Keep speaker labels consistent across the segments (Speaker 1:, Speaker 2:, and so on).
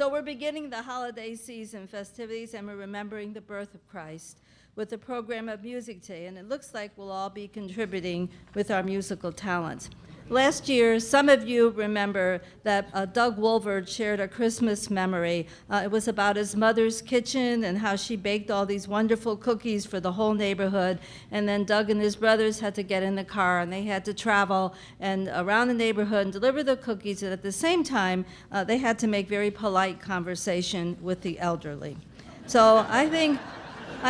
Speaker 1: So we're beginning the holiday season festivities, and we're remembering the birth of Christ with a program of music today, and it looks like we'll all be contributing with our musical talents. Last year, some of you remember that Doug Wolvert shared a Christmas memory. It was about his mother's kitchen and how she baked all these wonderful cookies for the whole neighborhood. And then Doug and his brothers had to get in the car and they had to travel and around the neighborhood and deliver the cookies. And at the same time, they had to make very polite conversation with the elderly. So I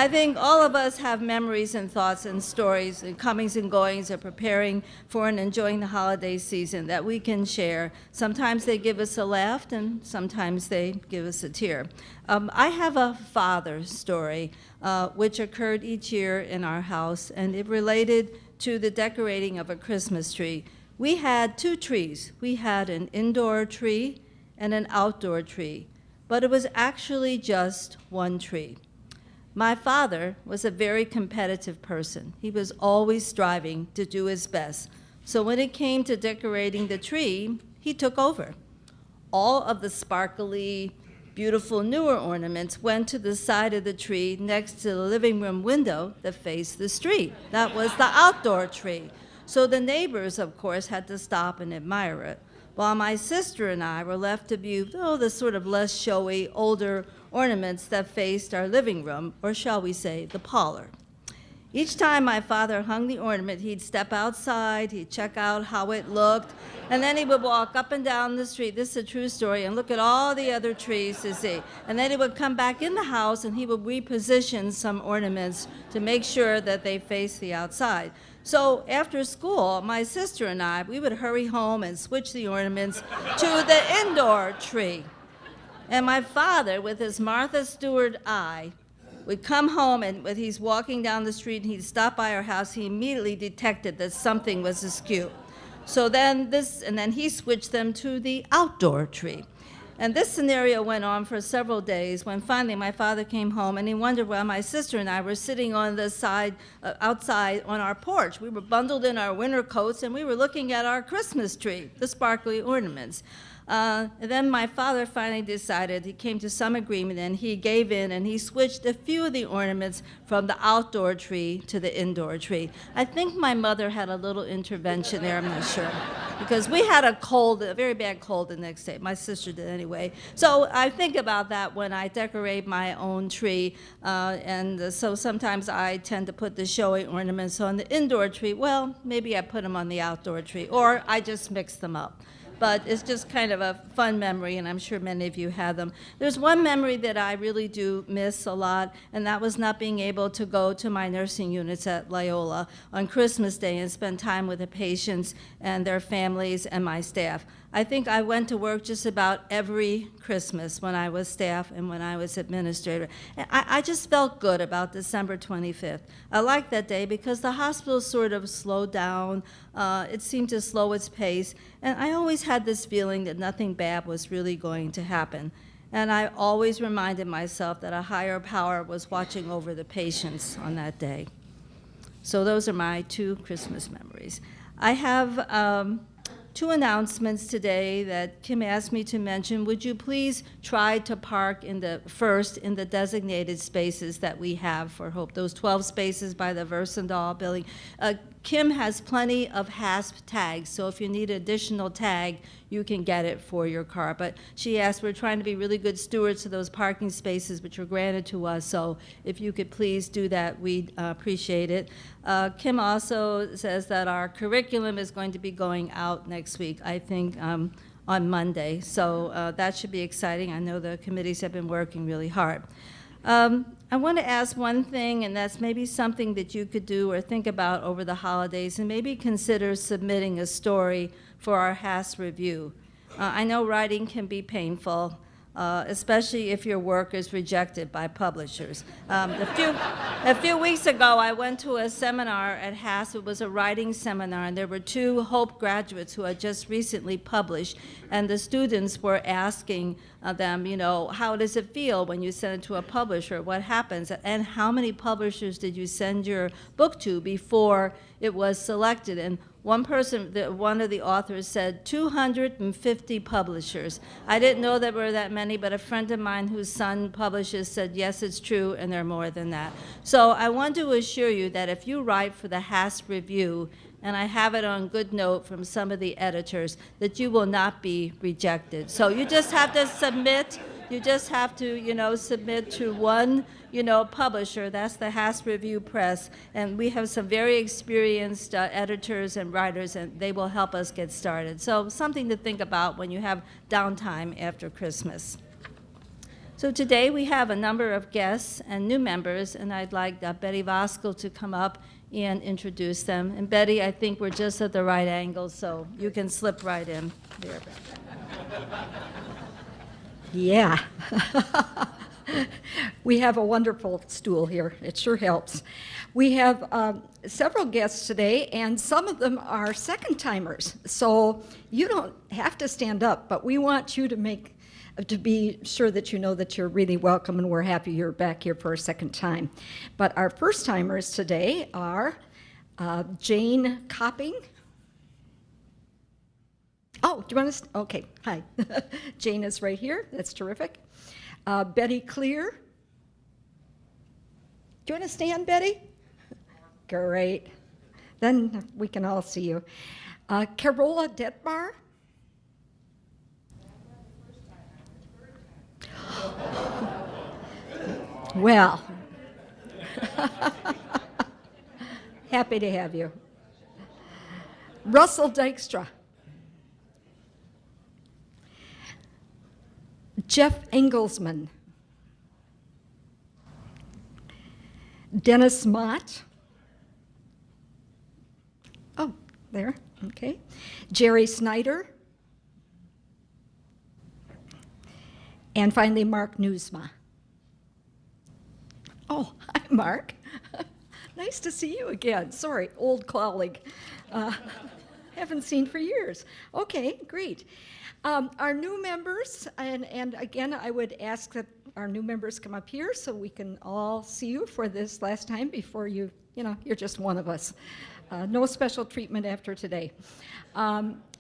Speaker 1: think all of us have memories and thoughts and stories and comings and goings of preparing for and enjoying the holiday season that we can share. Sometimes they give us a laugh and sometimes they give us a tear. I have a father story which occurred each year in our house, and it related to the decorating of a Christmas tree. We had two trees. We had an indoor tree and an outdoor tree, but it was actually just one tree. My father was a very competitive person. He was always striving to do his best. So when it came to decorating the tree, he took over. All of the sparkly, beautiful newer ornaments went to the side of the tree next to the living room window that faced the street. That was the outdoor tree. So the neighbors, of course, had to stop and admire it, while my sister and I were left to view the sort of less showy, older ornaments that faced our living room, or shall we say, the parlor. Each time my father hung the ornament, he'd step outside, he'd check out how it looked, and then he would walk up and down the street, this is a true story, and look at all the other trees to see. And then he would come back in the house and he would reposition some ornaments to make sure that they faced the outside. So after school, my sister and I, we would hurry home and switch the ornaments to the indoor tree. And my father, with his Martha Stewart eye, would come home, and when he's walking down the street and he'd stop by our house, he immediately detected that something was askew. So then he switched them to the outdoor tree. And this scenario went on for several days when finally my father came home and he wondered why my sister and I were sitting on the side, outside on our porch. We were bundled in our winter coats and we were looking at our Christmas tree, the sparkly ornaments. And then my father finally decided, he came to some agreement, and he gave in and he switched a few of the ornaments from the outdoor tree to the indoor tree. I think my mother had a little intervention there, I'm not sure, because we had a very bad cold the next day. My sister did anyway. So I think about that when I decorate my own tree, so sometimes I tend to put the showy ornaments on the indoor tree. Well, maybe I put them on the outdoor tree, or I just mix them up. But it's just kind of a fun memory, and I'm sure many of you have them. There's one memory that I really do miss a lot, and that was not being able to go to my nursing units at Loyola on Christmas Day and spend time with the patients and their families and my staff. I think I went to work just about every Christmas when I was staff and when I was administrator. And I just felt good about December 25th. I liked that day because the hospital sort of slowed down. It seemed to slow its pace. And I always had this feeling that nothing bad was really going to happen. And I always reminded myself that a higher power was watching over the patients on that day. So those are my two Christmas memories. I have two announcements today that Kim asked me to mention. Would you please try to park in the designated spaces that we have for Hope, those 12 spaces by the Versandal building. Kim has plenty of HASP tags, so if you need an additional tag, you can get it for your car. But she asked, we're trying to be really good stewards of those parking spaces which were granted to us, so if you could please do that, we'd appreciate it. Kim also says that our curriculum is going to be going out next week, I think on Monday, so that should be exciting. I know the committees have been working really hard. I want to ask one thing, and that's maybe something that you could do or think about over the holidays, and maybe consider submitting a story for our HASP review. I know writing can be painful, especially if your work is rejected by publishers. A few weeks ago, I went to a seminar at HASP. It was a writing seminar, and there were two Hope graduates who had just recently published, and the students were asking them, how does it feel when you send it to a publisher? What happens? And how many publishers did you send your book to before it was selected? And one of the authors said 250 publishers. I didn't know there were that many, but a friend of mine whose son publishes said, yes, it's true, and there are more than that. So I want to assure you that if you write for the HASP Review, and I have it on good note from some of the editors, that you will not be rejected. So you just have to submit. You just have to, submit to one, publisher. That's the HASP Review Press. And we have some very experienced editors and writers, and they will help us get started. So something to think about when you have downtime after Christmas. So today we have a number of guests and new members, and I'd like Betty Voskuil to come up and introduce them. And Betty, I think we're just at the right angle, so you can slip right in there.
Speaker 2: Yeah. We have a wonderful stool here. It sure helps. We have several guests today, and some of them are second-timers. So you don't have to stand up, but we want you to be sure that you know that you're really welcome, and we're happy you're back here for a second time. But our first-timers today are Jane Copping. Oh, do you want to? Okay, hi. Jane is right here. That's terrific. Betty Clear. Do you want to stand, Betty? Great. Then we can all see you. Carola Detmar. Well, happy to have you. Russell Dykstra. Jeff Engelsman. Dennis Mott. Oh, there, okay. Jerry Snyder. And finally, Mark Newsma. Oh, hi, Mark. Nice to see you again. Sorry, old colleague. Haven't seen for years. Okay, great. Our new members, and again, I would ask that our new members come up here so we can all see you for this last time before you're just one of us. No special treatment after today.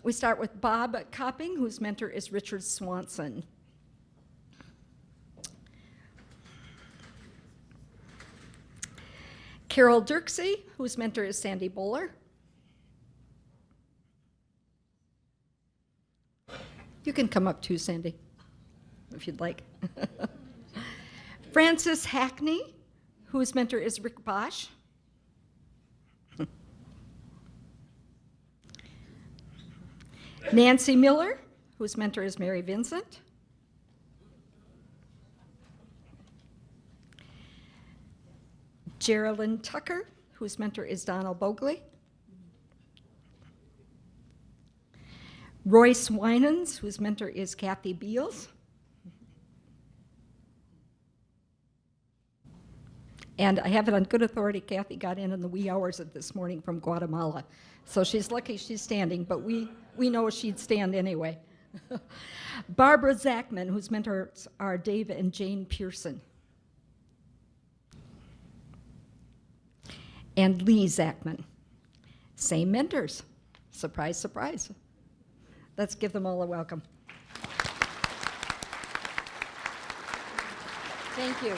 Speaker 2: We start with Bob Copping, whose mentor is Richard Swanson. Carol Dirksey, whose mentor is Sandy Bowler. You can come up too, Sandy, if you'd like. Frances Hackney, whose mentor is Rick Bosch. Nancy Miller, whose mentor is Mary Vincent. Geraldine Tucker, whose mentor is Donald Bogley. Royce Winans, whose mentor is Kathy Beals. And I have it on good authority, Kathy got in the wee hours of this morning from Guatemala. So she's lucky she's standing, but we know she'd stand anyway. Barbara Zachman, whose mentors are Dave and Jane Pearson. And Lee Zachman. Same mentors. Surprise, surprise. Let's give them all a welcome. Thank you.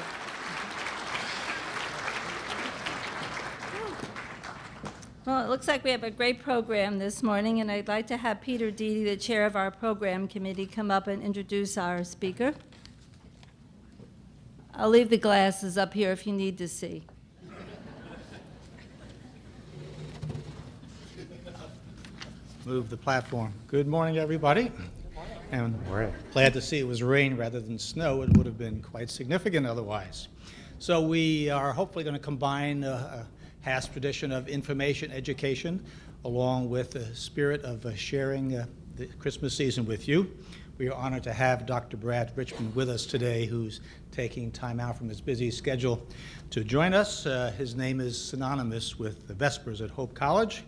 Speaker 1: Well, it looks like we have a great program this morning, and I'd like to have Peter Deedy, the chair of our program committee, come up and introduce our speaker. I'll leave the glasses up here if you need to see.
Speaker 3: Move the platform. Good morning, everybody. And we're glad to see it was rain rather than snow. It would have been quite significant otherwise. So we are hopefully going to combine a HASP tradition of information education along with the spirit of sharing the Christmas season with you. We are honored to have Dr. Brad Richmond with us today, who's taking time out from his busy schedule to join us. His name is synonymous with the Vespers at Hope College.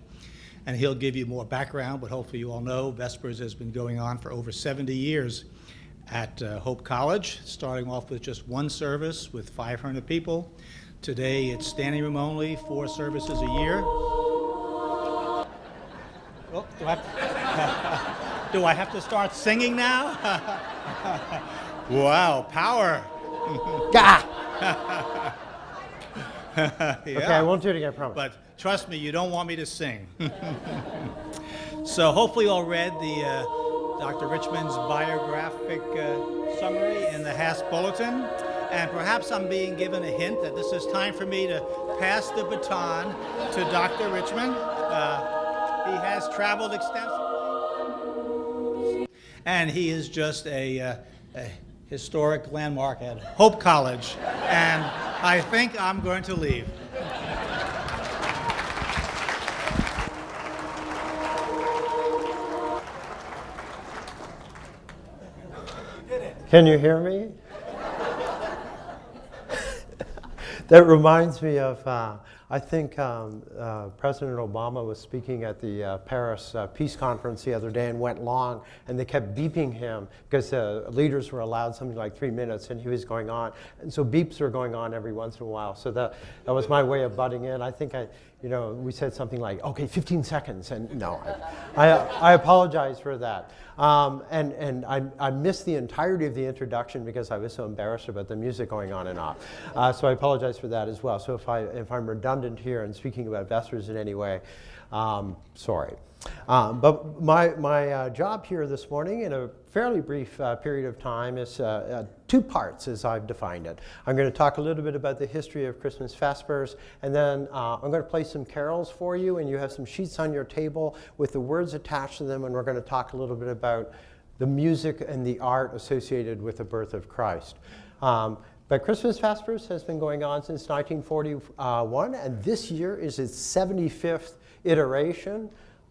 Speaker 3: And he'll give you more background, but hopefully you all know Vespers has been going on for over 70 years at Hope College, starting off with just one service with 500 people. Today it's standing room only, 4 services a year. Do I have to start singing now? Wow, power. Yeah.
Speaker 4: Okay, I won't do it again, I promise.
Speaker 3: But trust me, you don't want me to sing. So hopefully you all read the Dr. Richmond's biographic summary in the HASP Bulletin. And perhaps I'm being given a hint that this is time for me to pass the baton to Dr. Richmond. He has traveled extensively. And he is just a historic landmark at Hope College. And I think I'm going to leave.
Speaker 4: Can you hear me? That reminds me of, I think President Obama was speaking at the Paris Peace Conference the other day and went long, and they kept beeping him because leaders were allowed something like 3 minutes, and he was going on. And so beeps were going on every once in a while. So that was my way of butting in. I think we said something like, okay, 15 seconds, and no, I apologize for that. And I missed the entirety of the introduction because I was so embarrassed about the music going on and off. So I apologize for that as well. So if I'm redundant here and speaking about Vespers in any way, sorry. But my job here this morning in a fairly brief period of time is two parts as I've defined it. I'm going to talk a little bit about the history of Christmas Vespers, and then I'm going to play some carols for you, and you have some sheets on your table with the words attached to them, and we're going to talk a little bit about the music and the art associated with the birth of Christ. But Christmas Vespers has been going on since 1941, and this year is its 75th iteration.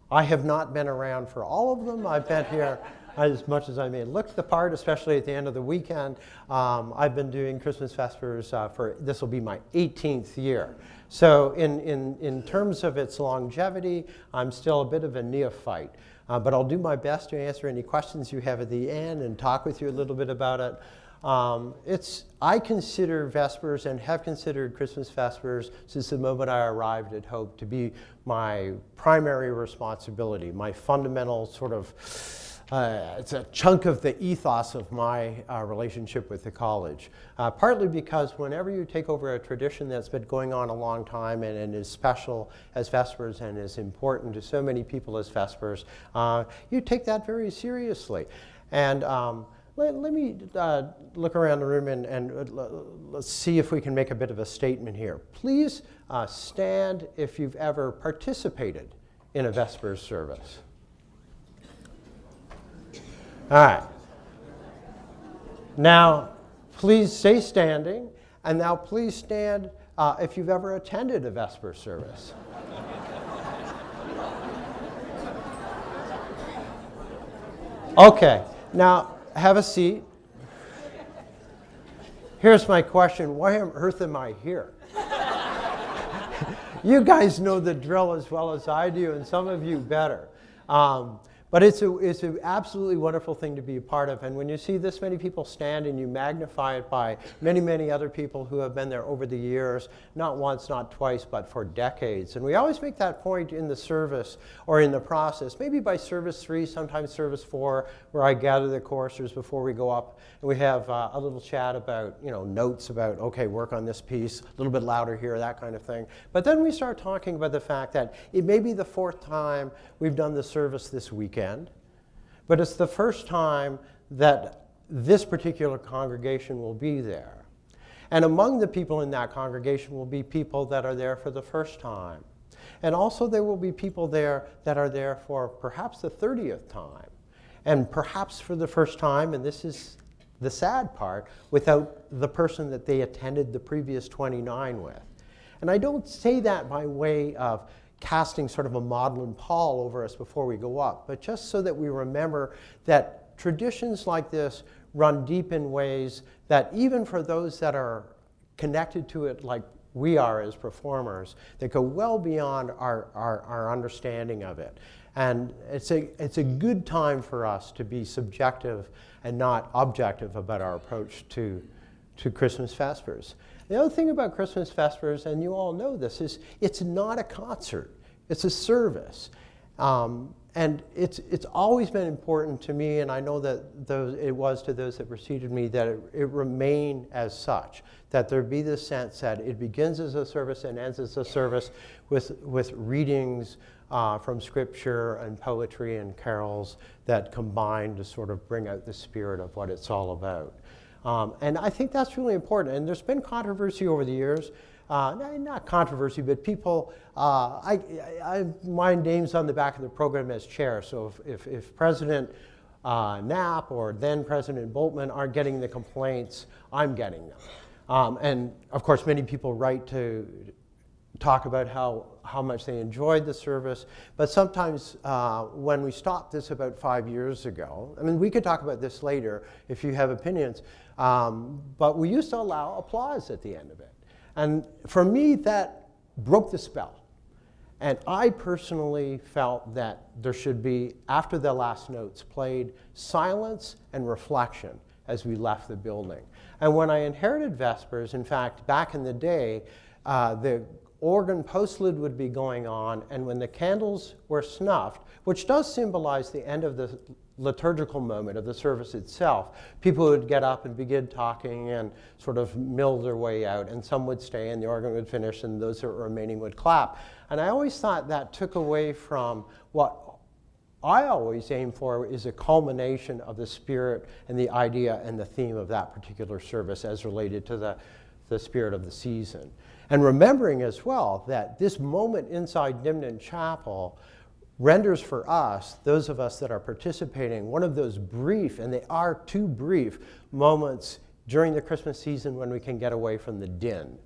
Speaker 4: I have not been around for all of them. I've been here as much as I may look the part, especially at the end of the weekend. I've been doing Christmas Vespers this will be my 18th year. So in terms of its longevity, I'm still a bit of a neophyte. But I'll do my best to answer any questions you have at the end and talk with you a little bit about it. I consider Vespers and have considered Christmas Vespers since the moment I arrived at Hope to be my primary responsibility, my fundamental sort of, it's a chunk of the ethos of my relationship with the college. Partly because whenever you take over a tradition that's been going on a long time and is special as Vespers and is important to so many people as Vespers, you take that very seriously. And let me look around the room and let's see if we can make a bit of a statement here. Please stand if you've ever participated in a Vespers service. All right. Now, please stay standing, and now please stand if you've ever attended a Vespers service. Okay, now have a seat. Here's my question. Why on earth am I here? You guys know the drill as well as I do, and some of you better. But it's an absolutely wonderful thing to be a part of. And when you see this many people stand and you magnify it by many, many other people who have been there over the years, not once, not twice, but for decades. And we always make that point in the service or in the process, maybe by service 3, sometimes service 4, where I gather the choristers before we go up. And we have a little chat about, notes about, okay, work on this piece, a little bit louder here, that kind of thing. But then we start talking about the fact that it may be the 4th time we've done the service this weekend. But it's the first time that this particular congregation will be there. And among the people in that congregation will be people that are there for the first time. And also there will be people there that are there for perhaps the 30th time. And perhaps for the first time, and this is the sad part, without the person that they attended the previous 29 with. And I don't say that by way of casting sort of a maudlin pall over us before we go up, but just so that we remember that traditions like this run deep in ways that even for those that are connected to it like we are as performers, that go well beyond our understanding of it. And it's a good time for us to be subjective and not objective about our approach to Christmas Vespers. The other thing about Christmas Vespers, and you all know this, is it's not a concert. It's a service. And and it's always been important to me, and I know that it was to those that preceded me, that it remain as such, that there be this sense that it begins as a service and ends as a service with readings from scripture and poetry and carols that combine to sort of bring out the spirit of what it's all about. And I think that's really important. And there's been controversy over the years. Not controversy, but people, my name's on the back of the program as chair. So if President Knapp or then President Boltman aren't getting the complaints, I'm getting them. And of course, many people write to talk about how much they enjoyed the service. But sometimes when we stopped this about 5 years ago, I mean, we could talk about this later if you have opinions, but we used to allow applause at the end of it. And for me, that broke the spell. And I personally felt that there should be, after the last notes played, silence and reflection as we left the building. And when I inherited Vespers, in fact, back in the day, the organ postlude would be going on, and when the candles were snuffed, which does symbolize the end of the liturgical moment of the service itself, people would get up and begin talking and sort of mill their way out, and some would stay and the organ would finish and those that were remaining would clap. And I always thought that took away from what I always aim for is a culmination of the spirit and the idea and the theme of that particular service as related to the spirit of the season. And remembering as well that this moment inside Dimnon Chapel renders for us, those of us that are participating, one of those brief, and they are too brief, moments during the Christmas season when we can get away from the din.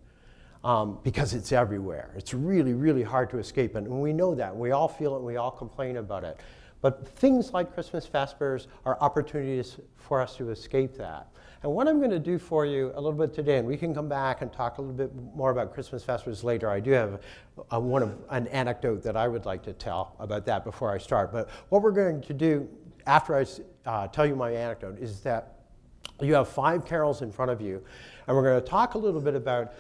Speaker 4: Because it's everywhere. It's really, really hard to escape. And we know that. We all feel it. We all complain about it. But things like Christmas Vespers are opportunities for us to escape that. And what I'm going to do for you a little bit today, and we can come back and talk a little bit more about Christmas Vespers later. I do have an anecdote that I would like to tell about that before I start. But what we're going to do after I tell you my anecdote is that you have 5 carols in front of you, and we're going to talk a little bit about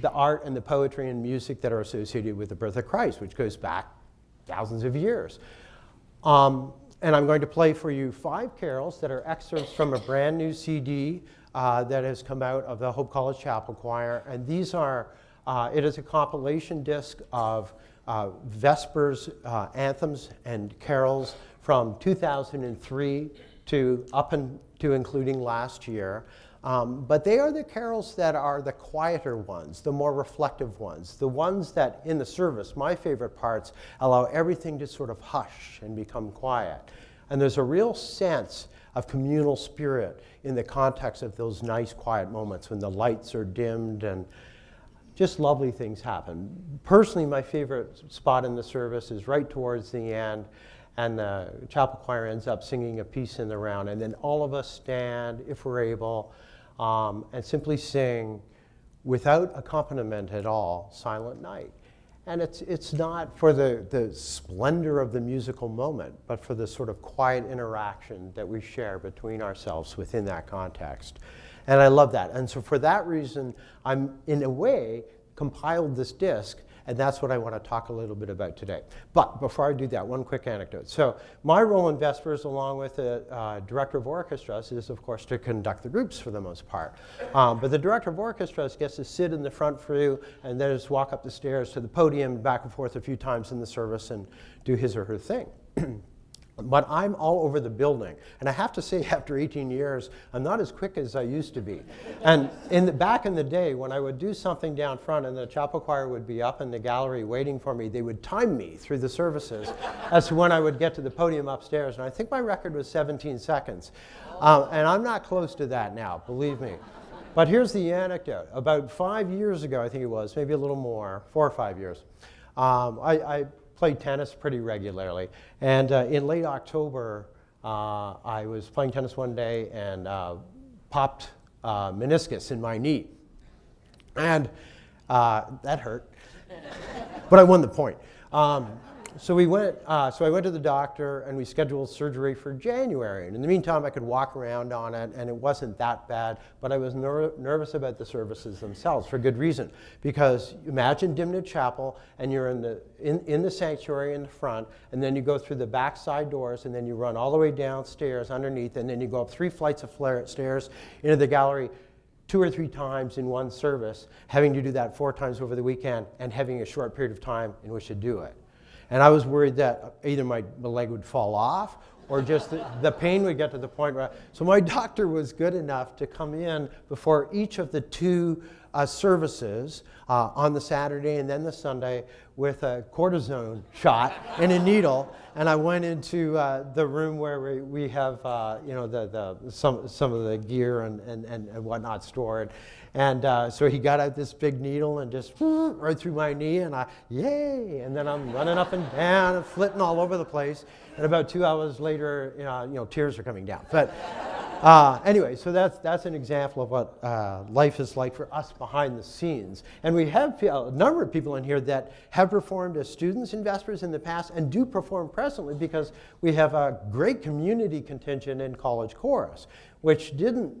Speaker 4: the art and the poetry and music that are associated with the birth of Christ, which goes back thousands of years. And I'm going to play for you 5 carols that are excerpts from a brand new CD that has come out of the Hope College Chapel Choir. And these are, it is a compilation disc of Vespers anthems and carols from 2003 to up to including last year. But they are the carols that are the quieter ones, the more reflective ones, the ones that in the service, my favorite parts, allow everything to sort of hush and become quiet. And there's a real sense of communal spirit in the context of those nice quiet moments when the lights are dimmed and just lovely things happen. Personally, my favorite spot in the service is right towards the end, and the chapel choir ends up singing a piece in the round, and then all of us stand, if we're able, and simply sing without accompaniment at all, Silent Night. And it's not for the splendor of the musical moment, but for the sort of quiet interaction that we share between ourselves within that context. And I love that. And so for that reason, I'm, in a way, compiled this disc, and that's what I want to talk a little bit about today. But before I do that, one quick anecdote. So my role in Vespers, along with the Director of Orchestras, is, of course, to conduct the groups for the most part. But the Director of Orchestras gets to sit in the front for you and then just walk up the stairs to the podium back and forth a few times in the service and do his or her thing. But I'm all over the building. And I have to say, after 18 years, I'm not as quick as I used to be. And back in the day, when I would do something down front and the chapel choir would be up in the gallery waiting for me, they would time me through the services as to when I would get to the podium upstairs. And I think my record was 17 seconds. And I'm not close to that now, believe me. But here's the anecdote. About 5 years ago, I think it was, maybe a little more, 4 or 5 years, I played tennis pretty regularly. And in late October, I was playing tennis one day and popped meniscus in my knee. And that hurt. But I won the point. So we went. So I went to the doctor, and we scheduled surgery for January. And in the meantime, I could walk around on it, and it wasn't that bad. But I was nervous about the services themselves for good reason. Because imagine Dimna Chapel, and you're in the sanctuary in the front, and then you go through the back side doors, and then you run all the way downstairs underneath, and then you go up 3 flights of stairs into the gallery 2 or 3 times in one service, having to do that 4 times over the weekend, and having a short period of time in which to do it. And I was worried that either my leg would fall off or just the pain would get to the point where... So my doctor was good enough to come in before each of the 2 services on the Saturday and then the Sunday with a cortisone shot and a needle. And I went into the room where we have some of the gear and whatnot stored. And so he got out this big needle and just right through my knee, and yay! And then I'm running up and down and flitting all over the place. And about 2 hours later, tears are coming down. But anyway, so that's an example of what life is like for us behind the scenes. And we have a number of people in here that have performed as students in Vespers in the past and do perform presently, because we have a great community contingent in college chorus, which didn't,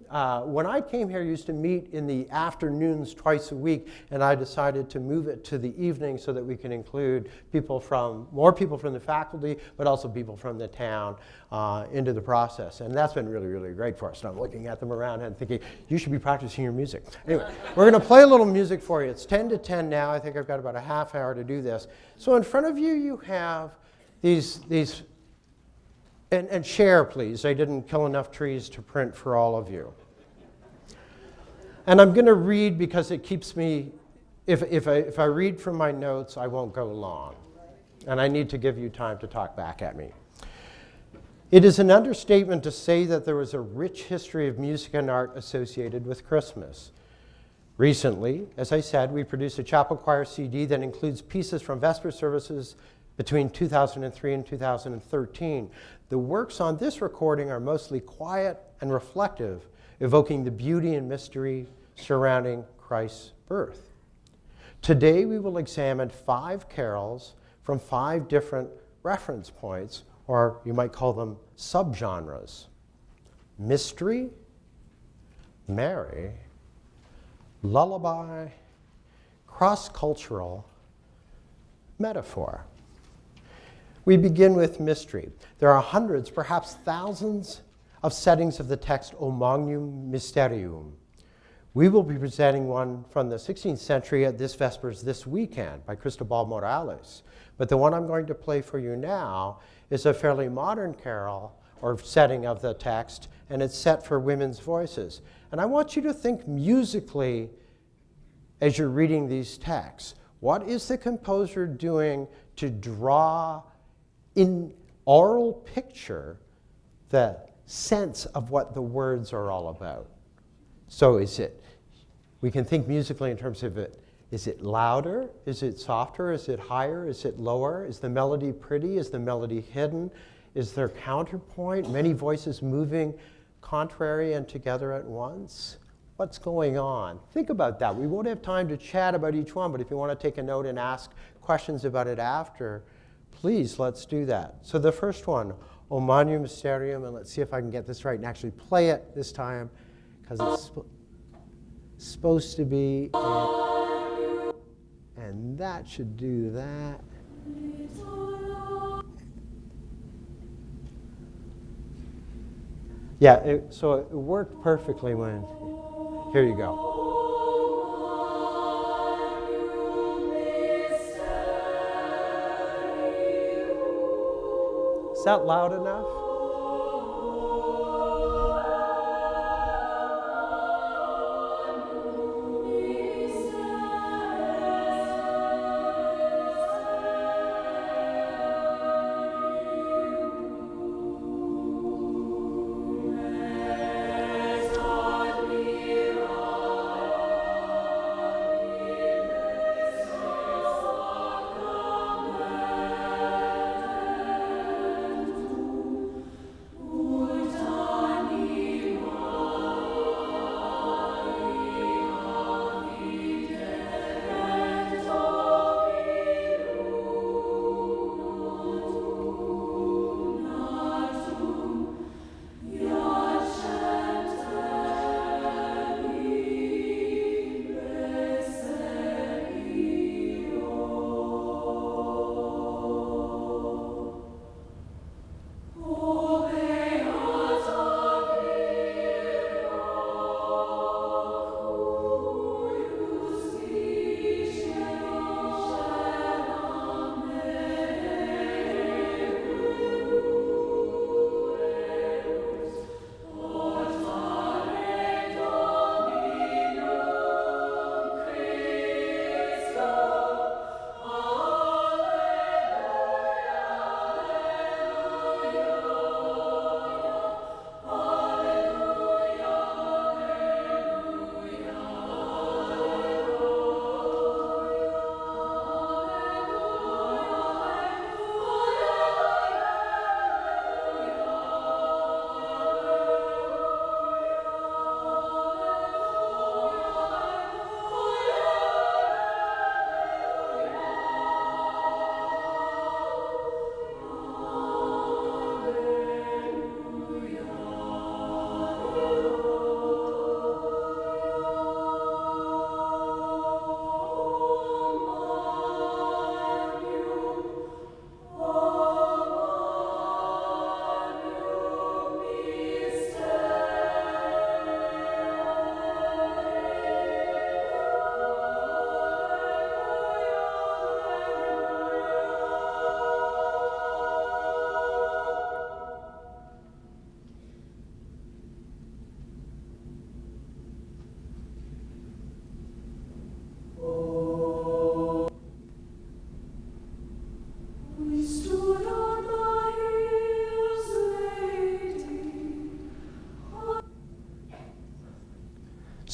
Speaker 4: when I came here, used to meet in the afternoons twice a week, and I decided to move it to the evening so that we can include more people from the faculty, but also people from the town into the process. And that's been really, really great for us. And I'm looking at them around and thinking, you should be practicing your music. Anyway, we're going to play a little music for you. It's 10 to 10 now. I think I've got about a half hour to do this. So in front of you, you have these and share, please. I didn't kill enough trees to print for all of you. And I'm going to read because it keeps me, if I read from my notes, I won't go long. And I need to give you time to talk back at me. It is an understatement to say that there was a rich history of music and art associated with Christmas. Recently, as I said, we produced a chapel choir CD that includes pieces from Vesper services between 2003 and 2013. The works on this recording are mostly quiet and reflective, evoking the beauty and mystery surrounding Christ's birth. Today we will examine 5 carols from 5 different reference points, or you might call them subgenres: mystery, Mary, lullaby, cross-cultural, metaphor. We begin with mystery. There are hundreds, perhaps thousands, of settings of the text O Magnum Mysterium. We will be presenting one from the 16th century at this Vespers this weekend by Cristobal Morales. But the one I'm going to play for you now is a fairly modern carol or setting of the text, and it's set for women's voices. And I want you to think musically as you're reading these texts. What is the composer doing to draw in oral picture the sense of what the words are all about? So we can think musically in terms of it. Is it louder? Is it softer? Is it higher? Is it lower? Is the melody pretty? Is the melody hidden? Is there counterpoint? Many voices moving contrary and together at once? What's going on? Think about that. We won't have time to chat about each one, but if you want to take a note and ask questions about it after, please, let's do that. So the first one, O Magnum Mysterium, and let's see if I can get this right and actually play it this time, because it's supposed to be, and that should do that. Yeah, so it worked perfectly when, here you go. Is that loud enough?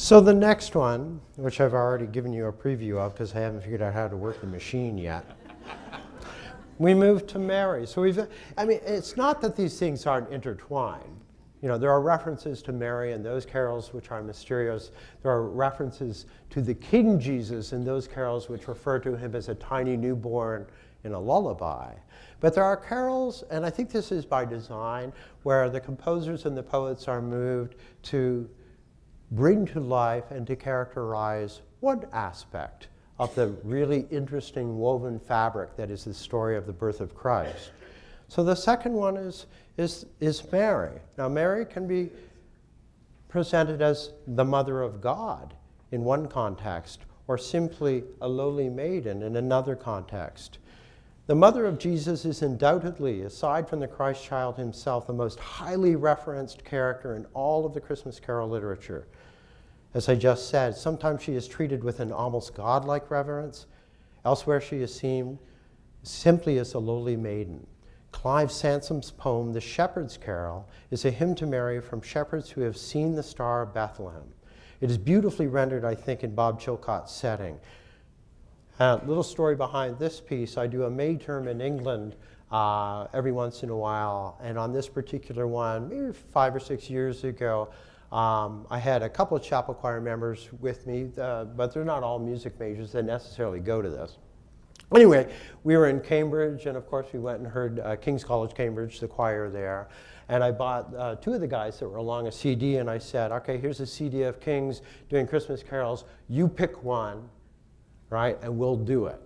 Speaker 4: So the next one, which I've already given you a preview of because I haven't figured out how to work the machine yet, we move to Mary. So it's not that these things aren't intertwined. There are references to Mary in those carols which are mysterious. There are references to the King Jesus in those carols which refer to him as a tiny newborn in a lullaby. But there are carols, and I think this is by design, where the composers and the poets are moved to bring to life and to characterize one aspect of the really interesting woven fabric that is the story of the birth of Christ. So the second one is Mary. Now, Mary can be presented as the mother of God in one context, or simply a lowly maiden in another context. The mother of Jesus is undoubtedly, aside from the Christ child himself, the most highly referenced character in all of the Christmas carol literature. As I just said, sometimes she is treated with an almost godlike reverence. Elsewhere, she is seen simply as a lowly maiden. Clive Sansom's poem, The Shepherd's Carol, is a hymn to Mary from shepherds who have seen the Star of Bethlehem. It is beautifully rendered, I think, in Bob Chilcott's setting. A little story behind this piece, I do a May term in England every once in a while, and on this particular one, maybe 5 or 6 years ago, I had a couple of chapel choir members with me, but they're not all music majors that necessarily go to this. Anyway, we were in Cambridge, and of course we went and heard King's College, Cambridge, the choir there. And I bought 2 of the guys that were along a CD, and I said, okay, here's a CD of Kings doing Christmas carols. You pick one, right, and we'll do it.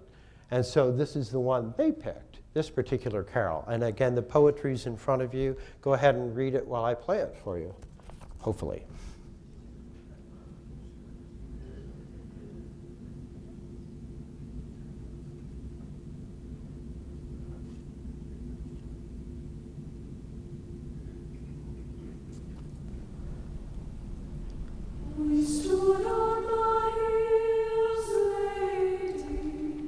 Speaker 4: And so this is the one they picked, this particular carol. And again, the poetry's in front of you. Go ahead and read it while I play it for you, hopefully.
Speaker 5: We stood on the hills, lady,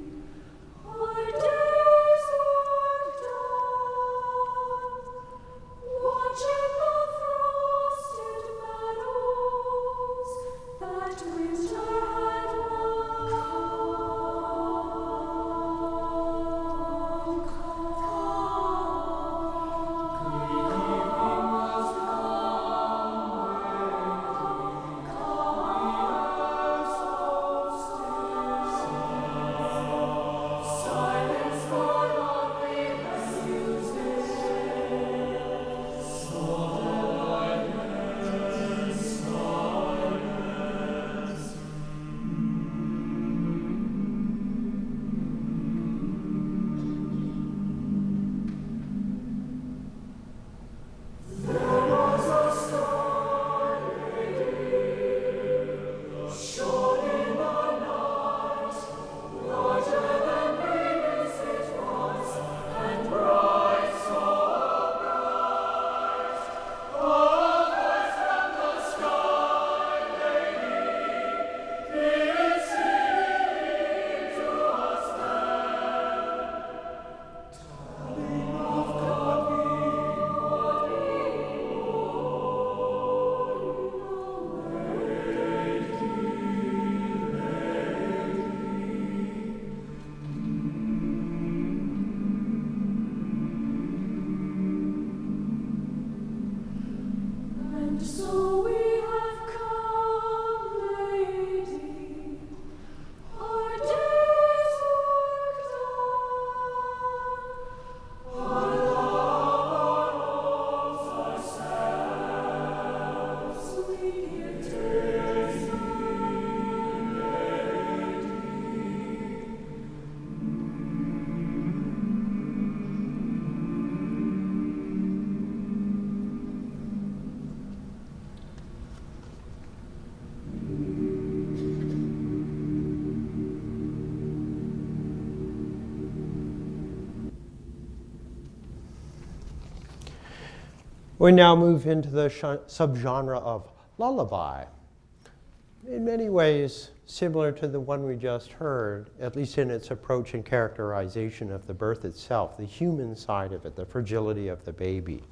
Speaker 5: our days were done, watching the frosted meadows that winter had come. So we have come, lady, our day's work done, our love, our hopes, ourselves, we give to thee,
Speaker 4: We now move into the subgenre of lullaby. In many ways, similar to the one we just heard, at least in its approach and characterization of the birth itself, the human side of it, the fragility of the baby.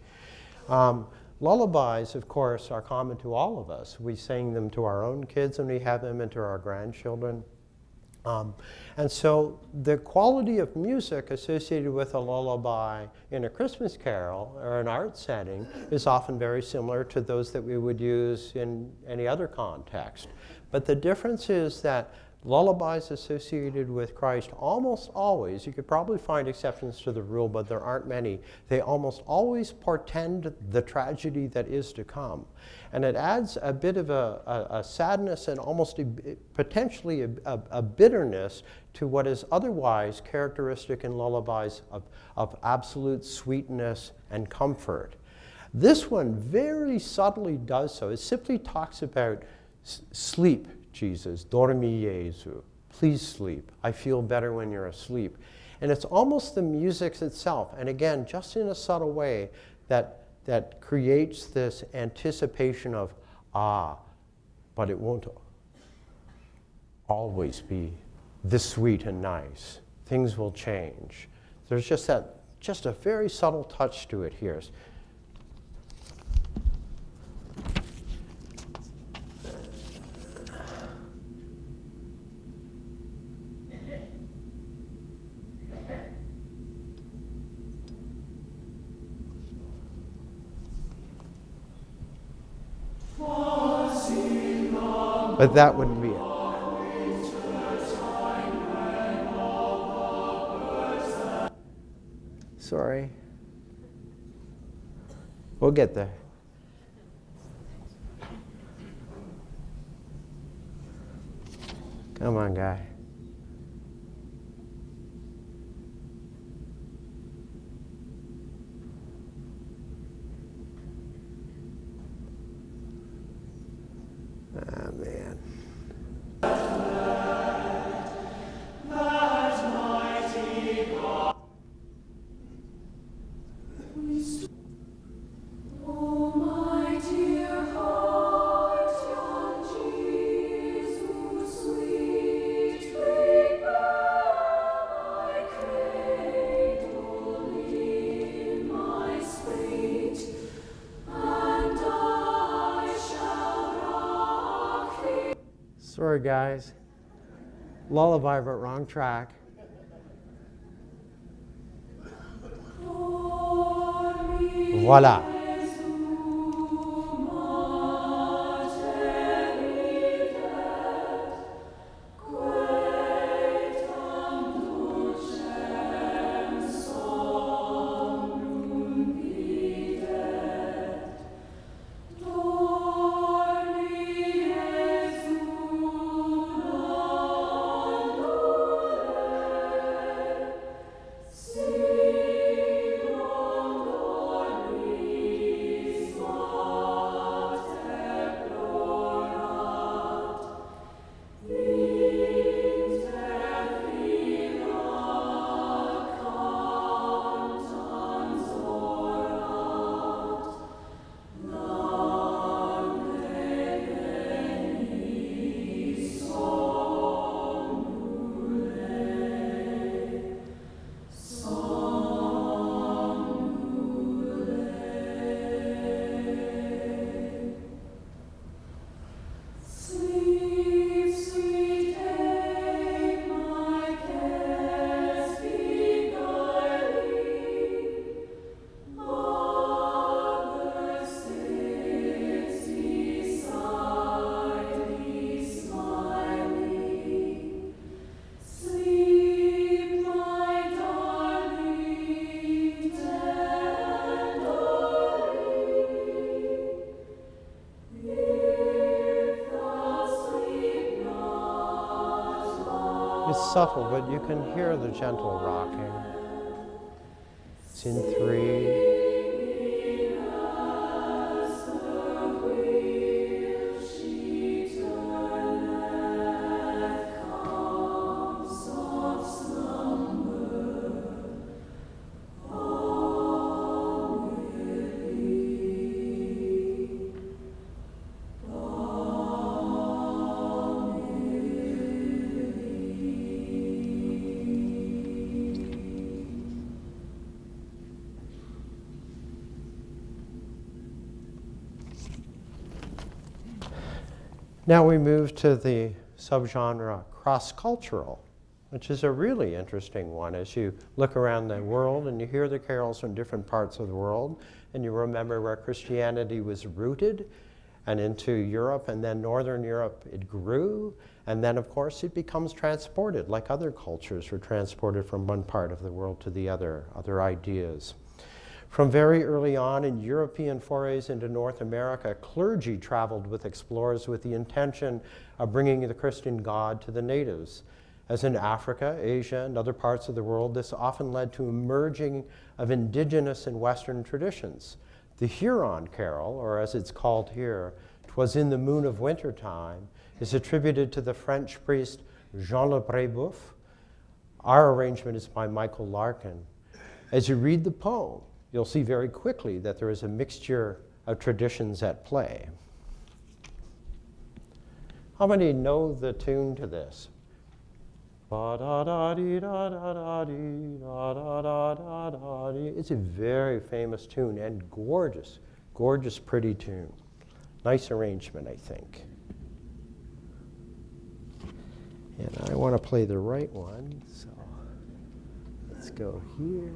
Speaker 4: Lullabies, of course, are common to all of us. We sing them to our own kids and we have them into our grandchildren. And so the quality of music associated with a lullaby in a Christmas carol or an art setting is often very similar to those that we would use in any other context. But the difference is that lullabies associated with Christ almost always, you could probably find exceptions to the rule, but there aren't many, they almost always portend the tragedy that is to come. And it adds a bit of a sadness and almost potentially a bitterness to what is otherwise characteristic in lullabies of absolute sweetness and comfort. This one very subtly does so. It simply talks about sleep, Jesus, dormi Jesu, please sleep. I feel better when you're asleep. And it's almost the music itself, and again, just in a subtle way, that creates this anticipation of, but it won't always be this sweet and nice. Things will change. There's just a very subtle touch to it here. But that wouldn't be it. Sorry. We'll get there. Come on, guy. Ah, man.
Speaker 5: Oh, my dear heart, young Jesus, sweet, my cradle in my sweet, and I shall rock thee.
Speaker 4: Sorry, guys. Lullaby, but wrong track. Voila. It's subtle, but you can hear the gentle rocking. It's in 3. Now we move to the subgenre cross-cultural, which is a really interesting one as you look around the world and you hear the carols from different parts of the world, and you remember where Christianity was rooted and into Europe, and then Northern Europe it grew, and then of course it becomes transported like other cultures were transported from one part of the world to the other ideas. From very early on in European forays into North America, clergy traveled with explorers with the intention of bringing the Christian God to the natives. As in Africa, Asia, and other parts of the world, this often led to a merging of indigenous and Western traditions. The Huron carol, or as it's called here, "'Twas in the Moon of Wintertime," is attributed to the French priest Jean Le Brébeuf. Our arrangement is by Michael Larkin. As you read the poem, you'll see very quickly that there is a mixture of traditions at play. How many know the tune to this? It's a very famous tune and gorgeous, gorgeous, pretty tune. Nice arrangement, I think. And I want to play the right one, so let's go here.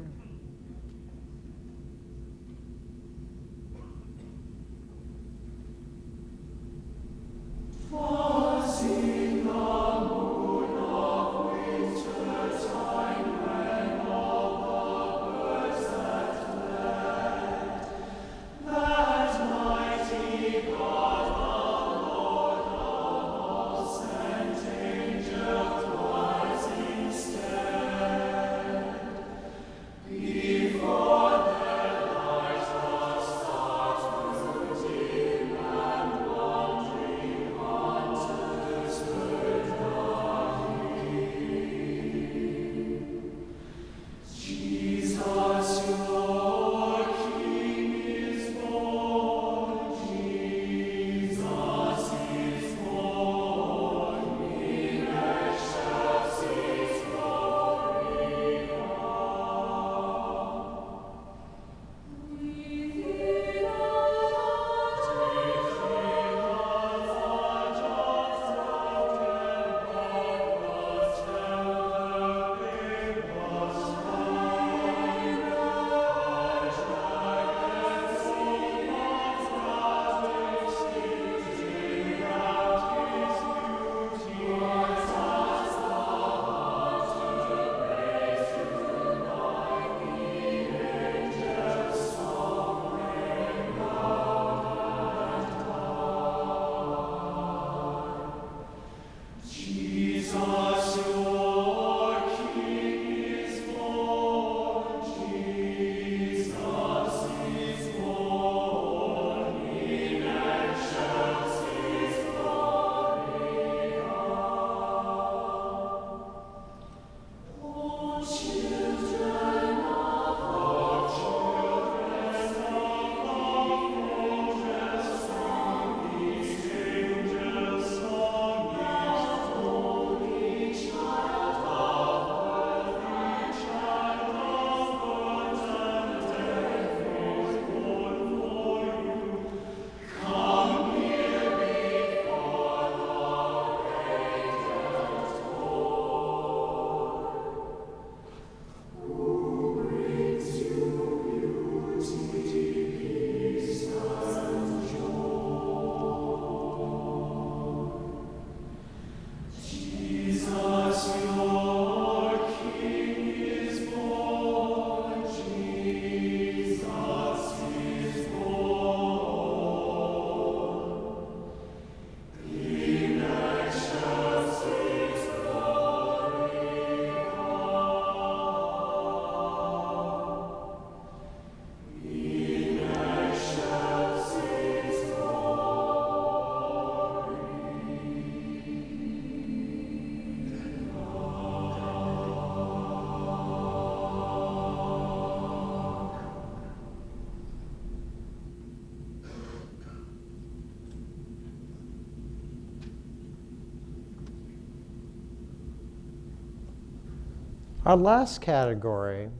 Speaker 4: Our last category,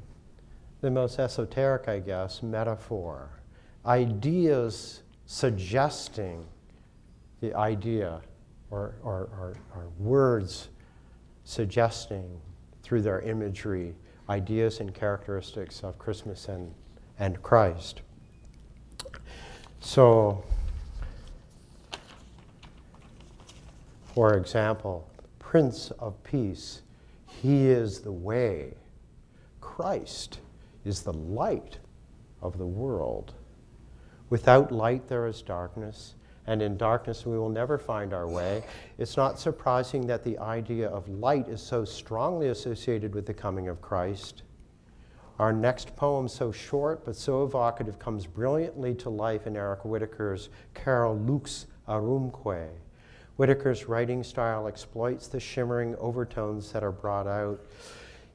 Speaker 4: the most esoteric, I guess, metaphor. Ideas suggesting the idea or words suggesting through their imagery ideas and characteristics of Christmas and Christ. So, for example, Prince of Peace, he is the way. Christ is the light of the world. Without light there is darkness, and in darkness we will never find our way. It's not surprising that the idea of light is so strongly associated with the coming of Christ. Our next poem, so short but so evocative, comes brilliantly to life in Eric Whittaker's carol Lux Arumque. Whittaker's writing style exploits the shimmering overtones that are brought out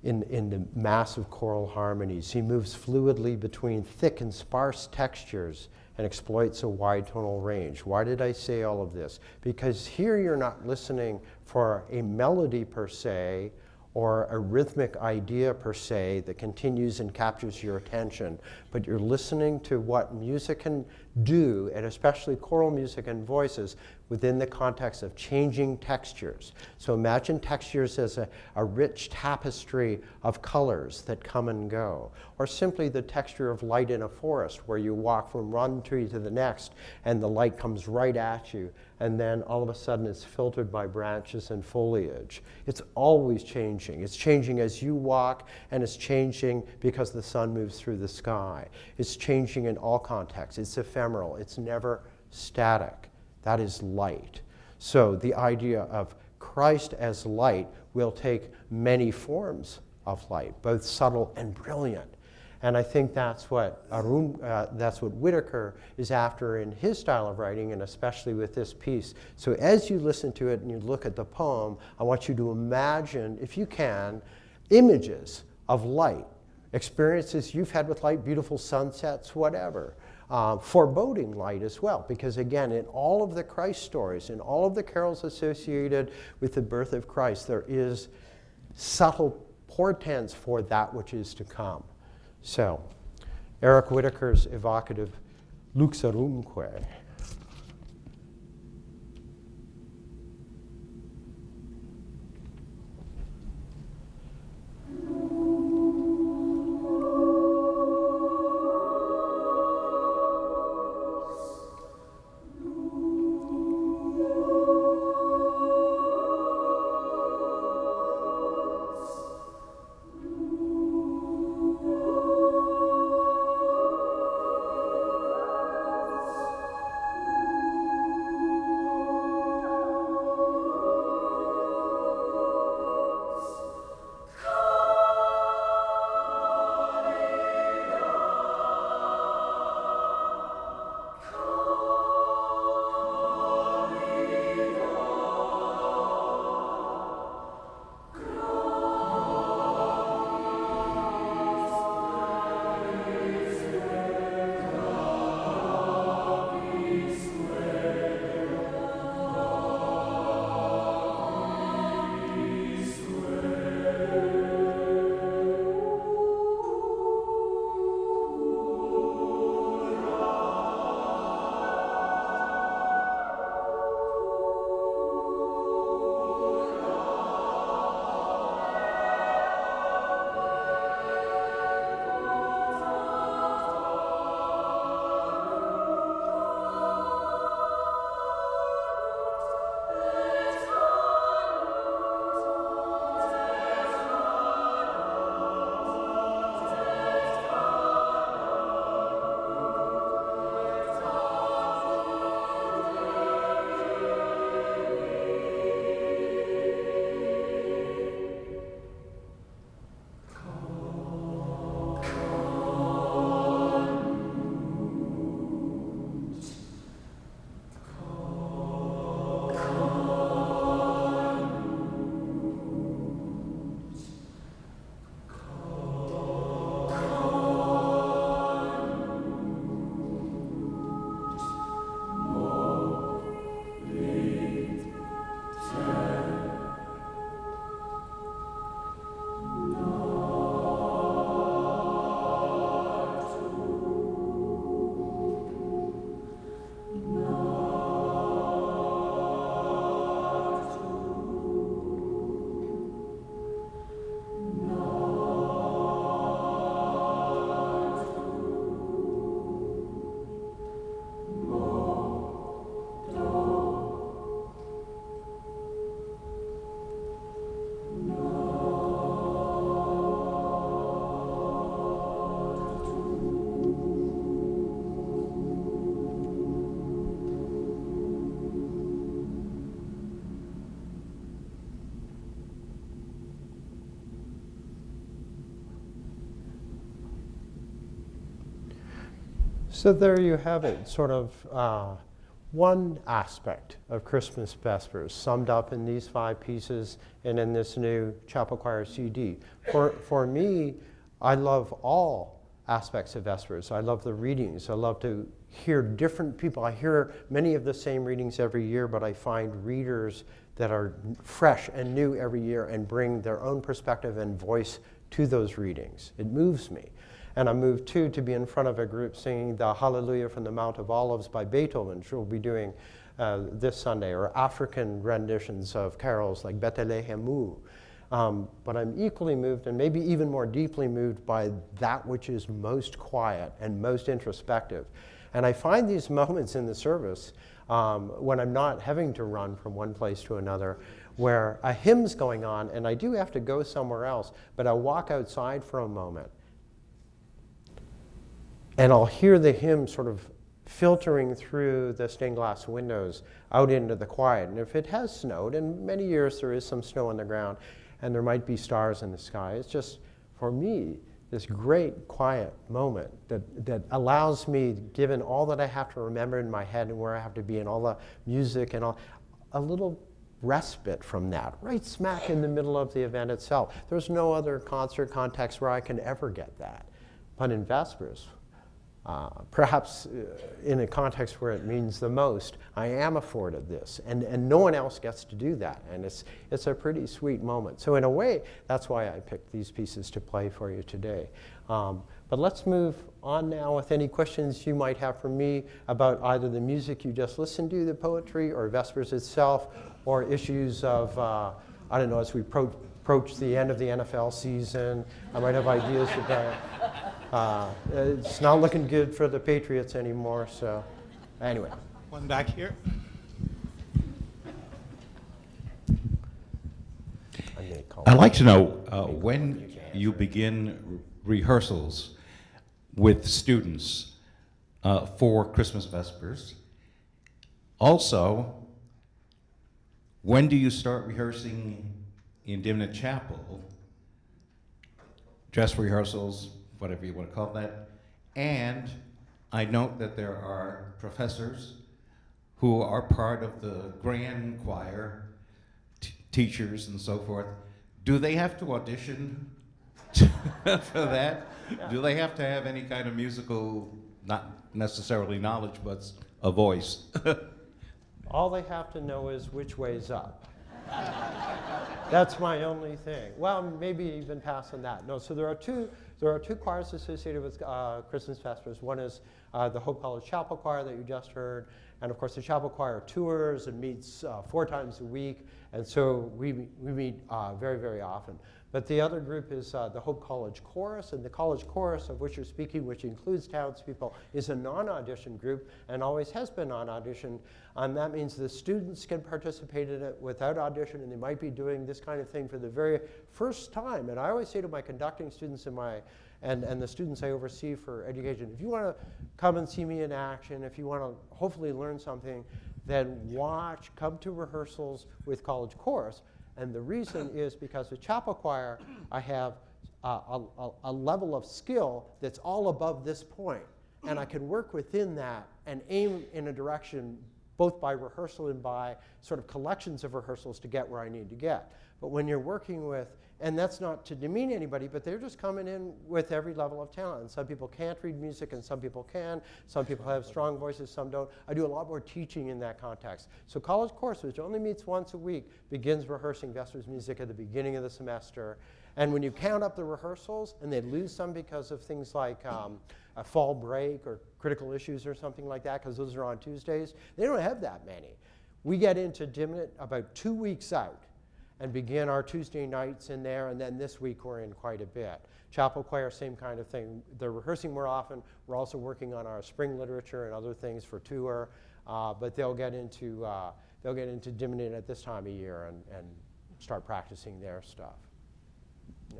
Speaker 4: in the massive choral harmonies. He moves fluidly between thick and sparse textures and exploits a wide tonal range. Why did I say all of this? Because here you're not listening for a melody per se, or a rhythmic idea per se that continues and captures your attention, but you're listening to what music can do, and especially choral music and voices, within the context of changing textures. So imagine textures as a rich tapestry of colors that come and go, or simply the texture of light in a forest where you walk from one tree to the next and the light comes right at you, and then all of a sudden it's filtered by branches and foliage. It's always changing. It's changing as you walk, and it's changing because the sun moves through the sky. It's changing in all contexts. It's ephemeral. It's never static. That is light. So the idea of Christ as light will take many forms of light, both subtle and brilliant. And I think that's what Whittaker is after in his style of writing, and especially with this piece. So as you listen to it and you look at the poem, I want you to imagine, if you can, images of light, experiences you've had with light, beautiful sunsets, whatever. Foreboding light as well, because again, in all of the Christ stories, in all of the carols associated with the birth of Christ, there is subtle portents for that which is to come. So, Eric Whittaker's evocative Lux Arumque. So there you have it, sort of one aspect of Christmas Vespers summed up in these 5 pieces and in this new chapel choir CD. For me, I love all aspects of Vespers. I love the readings. I love to hear different people. I hear many of the same readings every year, but I find readers that are fresh and new every year and bring their own perspective and voice to those readings. It moves me. And I'm moved too to be in front of a group singing the Hallelujah from the Mount of Olives by Beethoven, which we'll be doing this Sunday, or African renditions of carols like Bethlehemu. But I'm equally moved, and maybe even more deeply moved, by that which is most quiet and most introspective. And I find these moments in the service when I'm not having to run from one place to another, where a hymn's going on, and I do have to go somewhere else, but I'll walk outside for a moment, and I'll hear the hymn sort of filtering through the stained glass windows out into the quiet. And if it has snowed, and many years there is some snow on the ground, and there might be stars in the sky, it's just, for me, this great quiet moment that allows me, given all that I have to remember in my head and where I have to be and all the music and all, a little respite from that, right smack in the middle of the event itself. There's no other concert context where I can ever get that. But in Vespers, perhaps in a context where it means the most, I am afforded this, and no one else gets to do that, and it's a pretty sweet moment. So in a way, that's why I picked these pieces to play for you today. But let's move on now with any questions you might have for me about either the music you just listened to, the poetry, or Vespers itself, or issues of, I don't know, as we approach the end of the NFL season, I might have ideas about it's not looking good for the Patriots anymore, so anyway.
Speaker 3: One back here.
Speaker 6: I'd like to know when you begin rehearsals with students for Christmas Vespers. Also, when do you start rehearsing in Dimnit Chapel? Dress rehearsals, whatever you want to call that. And I note that there are professors who are part of the grand choir, teachers and so forth. Do they have to audition for that? Yeah. Do they have to have any kind of musical, not necessarily knowledge, but a voice?
Speaker 4: All they have to know is which way's up. That's my only thing. Well, maybe even past on that. No, so there are two choirs associated with Christmas Vespers. One is the Hope College Chapel Choir that you just heard, and of course the chapel choir tours and meets 4 times a week, and so we meet very, very often. But the other group is the Hope College Chorus, and the College Chorus of which you're speaking, which includes townspeople, is a non-audition group and always has been non-audition. And that means the students can participate in it without audition, and they might be doing this kind of thing for the very first time. And I always say to my conducting students and the students I oversee for education, if you want to come and see me in action, if you want to hopefully learn something, then come to rehearsals with College Chorus. And the reason is because with chapel choir, I have a level of skill that's all above this point. And I can work within that and aim in a direction both by rehearsal and by sort of collections of rehearsals to get where I need to get. But when you're working with, and that's not to demean anybody, but they're just coming in with every level of talent. And some people can't read music and some people can. Some people have strong voices, some don't. I do a lot more teaching in that context. So College Chorus, which only meets once a week, begins rehearsing Vespers music at the beginning of the semester. And when you count up the rehearsals, and they lose some because of things like a fall break or critical issues or something like that, because those are on Tuesdays, they don't have that many. We get into Dimnit about 2 weeks out and begin our Tuesday nights in there, and then this week we're in quite a bit. Chapel choir, same kind of thing. They're rehearsing more often. We're also working on our spring literature and other things for tour, but they'll get into Dimnit at this time of year and start practicing their stuff. Yeah.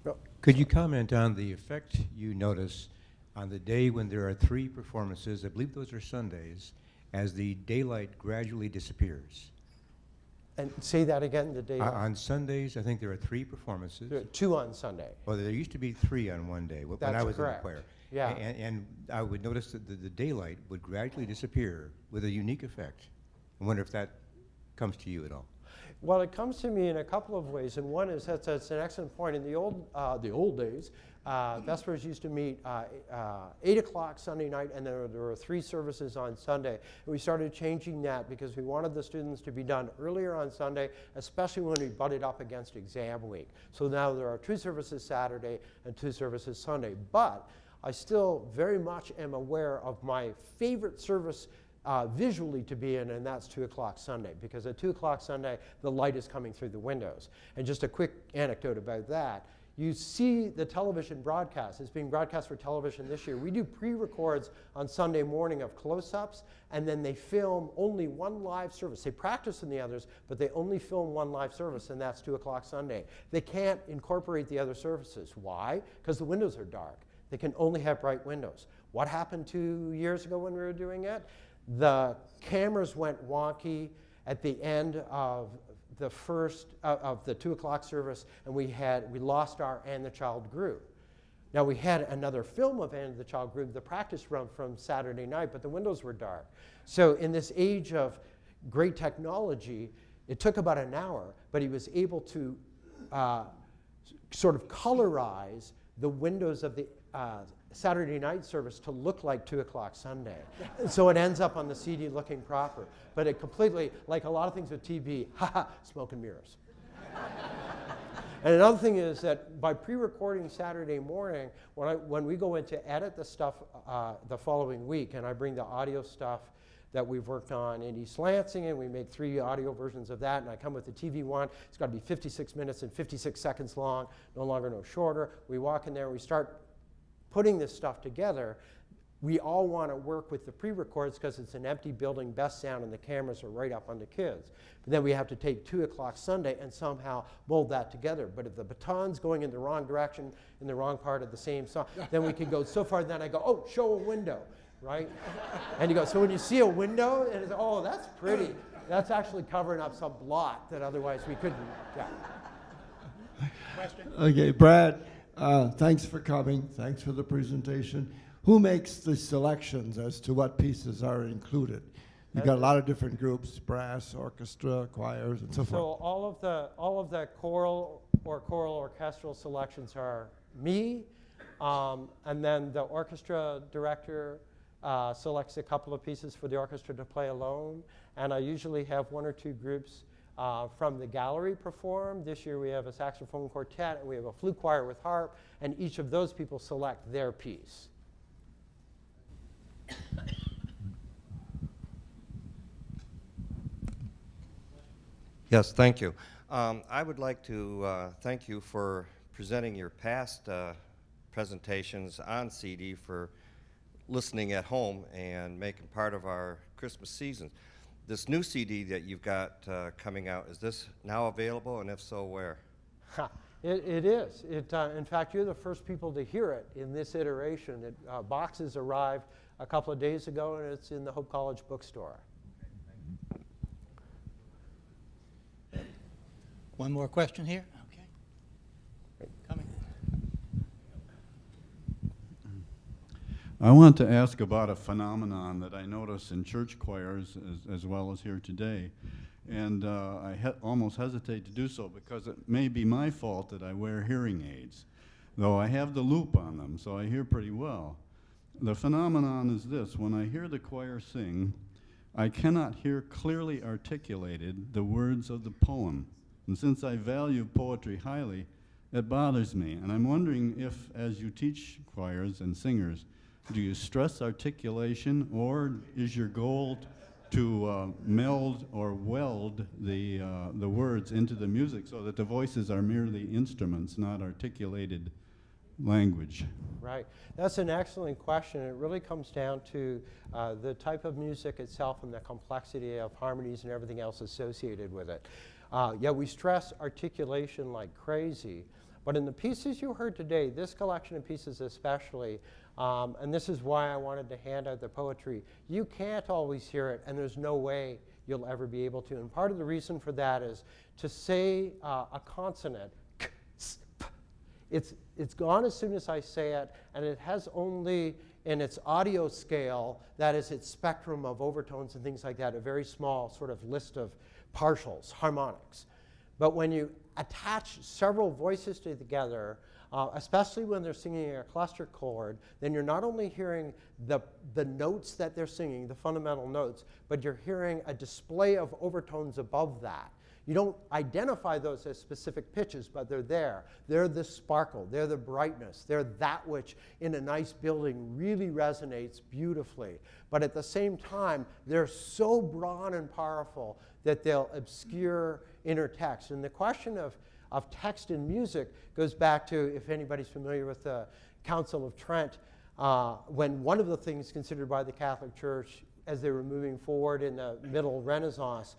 Speaker 4: Well,
Speaker 7: could you comment on the effect you notice on the day when there are 3 performances, I believe those are Sundays, as the daylight gradually disappears?
Speaker 4: And say that again, the day off.
Speaker 7: On Sundays, I think there are 3 performances.
Speaker 4: There are 2 on Sunday.
Speaker 7: Well, there used to be 3 on one day when I
Speaker 4: That's
Speaker 7: was
Speaker 4: correct.
Speaker 7: in the choir.
Speaker 4: Yeah.
Speaker 7: And I would notice that the daylight would gradually disappear with a unique effect. I wonder if that comes to you at all.
Speaker 4: Well, it comes to me in a couple of ways, and one is that's an excellent point. In the old days, Vespers used to meet 8 o'clock Sunday night, and there were 3 services on Sunday. And we started changing that because we wanted the students to be done earlier on Sunday, especially when we butted up against exam week. So now there are 2 services Saturday and 2 services Sunday. But I still very much am aware of my favorite service visually to be in, and that's 2 o'clock Sunday, because at 2 o'clock Sunday, the light is coming through the windows. And just a quick anecdote about that, you see the television broadcast. It's being broadcast for television this year. We do pre-records on Sunday morning of close-ups, and then they film only 1 live service. They practice in the others, but they only film 1 live service, and that's 2 o'clock Sunday. They can't incorporate the other services. Why? Because the windows are dark. They can only have bright windows. What happened 2 years ago when we were doing it? The cameras went wonky at the end of the first of the 2 o'clock service, and we lost our And the Child Grew. Now we had another film of And the Child Grew, the practice run from Saturday night, but the windows were dark. So in this age of great technology, it took about an hour, but he was able to sort of colorize the windows of the Saturday night service to look like 2 o'clock Sunday. So it ends up on the CD looking proper. But it completely, like a lot of things with TV, smoke and mirrors. And another thing is that by pre-recording Saturday morning, when we go in to edit the stuff the following week, and I bring the audio stuff that we've worked on in East Lansing, and we make 3 audio versions of that, and I come with the TV one. It's got to be 56 minutes and 56 seconds long, no longer, no shorter. We walk in there, and we start putting this stuff together. We all want to work with the pre-records because it's an empty building, best sound, and the cameras are right up on the kids. But then we have to take 2 o'clock Sunday and somehow mold that together. But if the baton's going in the wrong direction, in the wrong part of the same song, then we can go so far, then I go, oh, show a window, right? And you go, so when you see a window, and it's, oh, that's pretty. That's actually covering up some blot that otherwise we couldn't, yeah.
Speaker 3: Question?
Speaker 8: Okay, Brad, thanks for coming. Thanks for the presentation. Who makes the selections as to what pieces are included? You've got a lot of different groups, brass, orchestra, choirs, and so forth.
Speaker 4: So all of the choral orchestral selections are me, and then the orchestra director selects a couple of pieces for the orchestra to play alone, and I usually have 1 or 2 groups from the gallery perform. This year we have a saxophone quartet, and we have a flute choir with harp, and each of those people select their piece.
Speaker 9: Yes, thank you. I would like to thank you for presenting your past presentations on CD for listening at home and making part of our Christmas season. This new CD that you've got coming out, is this now available, and if so, where?
Speaker 4: It is. In fact, you're the first people to hear it in this iteration. Boxes arrived a couple of days ago, and it's in the Hope College bookstore.
Speaker 3: One more question here. Okay. Coming.
Speaker 10: I want to ask about a phenomenon that I notice in church choirs as well as here today. And I almost hesitate to do so because it may be my fault that I wear hearing aids, though I have the loop on them, so I hear pretty well. The phenomenon is this: when I hear the choir sing, I cannot hear clearly articulated the words of the poem. And since I value poetry highly, it bothers me. And I'm wondering if, as you teach choirs and singers, do you stress articulation, or is your goal to meld or weld the words into the music so that the voices are merely instruments, not articulated language?
Speaker 4: Right. That's an excellent question. It really comes down to the type of music itself and the complexity of harmonies and everything else associated with it. Yeah, we stress articulation like crazy, but in the pieces you heard today, this collection of pieces especially, and this is why I wanted to hand out the poetry, you can't always hear it, and there's no way you'll ever be able to. And part of the reason for that is to say a consonant, k, s, p, it's gone as soon as I say it, and it has only in its audio scale, that is its spectrum of overtones and things like that, a very small sort of list of partials, harmonics. But when you attach several voices together, especially when they're singing a cluster chord, then you're not only hearing the notes that they're singing, the fundamental notes, but you're hearing a display of overtones above that. You don't identify those as specific pitches, but they're there. They're the sparkle, they're the brightness, they're that which in a nice building really resonates beautifully. But at the same time, they're so broad and powerful that they'll obscure inner text. And the question of text in music goes back to, if anybody's familiar with the Council of Trent, when one of the things considered by the Catholic Church as they were moving forward in the Middle Renaissance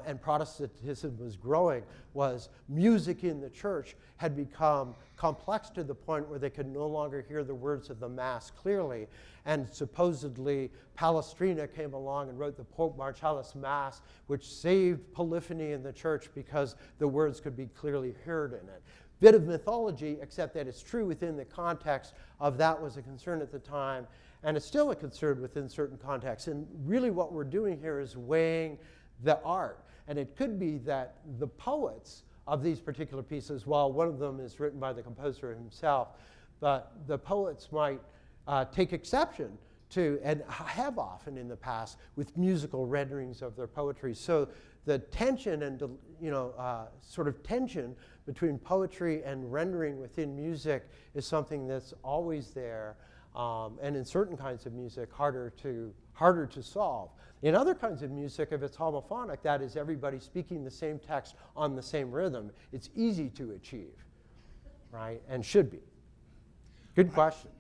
Speaker 4: and Protestantism was growing, was music in the church had become complex to the point where they could no longer hear the words of the Mass clearly. And supposedly Palestrina came along and wrote the Pope Marcellus Mass, which saved polyphony in the church because the words could be clearly heard in it. Bit of mythology, except that it's true within the context of that was a concern at the time, and it's still a concern within certain contexts. And really what we're doing here is weighing the art. And it could be that the poets of these particular pieces, while one of them is written by the composer himself, but the poets might take exception to, and have often in the past, with musical renderings of their poetry. So the tension and sort of tension between poetry and rendering within music is something that's always there, and in certain kinds of music harder to solve. In other kinds of music, if it's homophonic, that is everybody speaking the same text on the same rhythm, it's easy to achieve, right? And should be. Good question.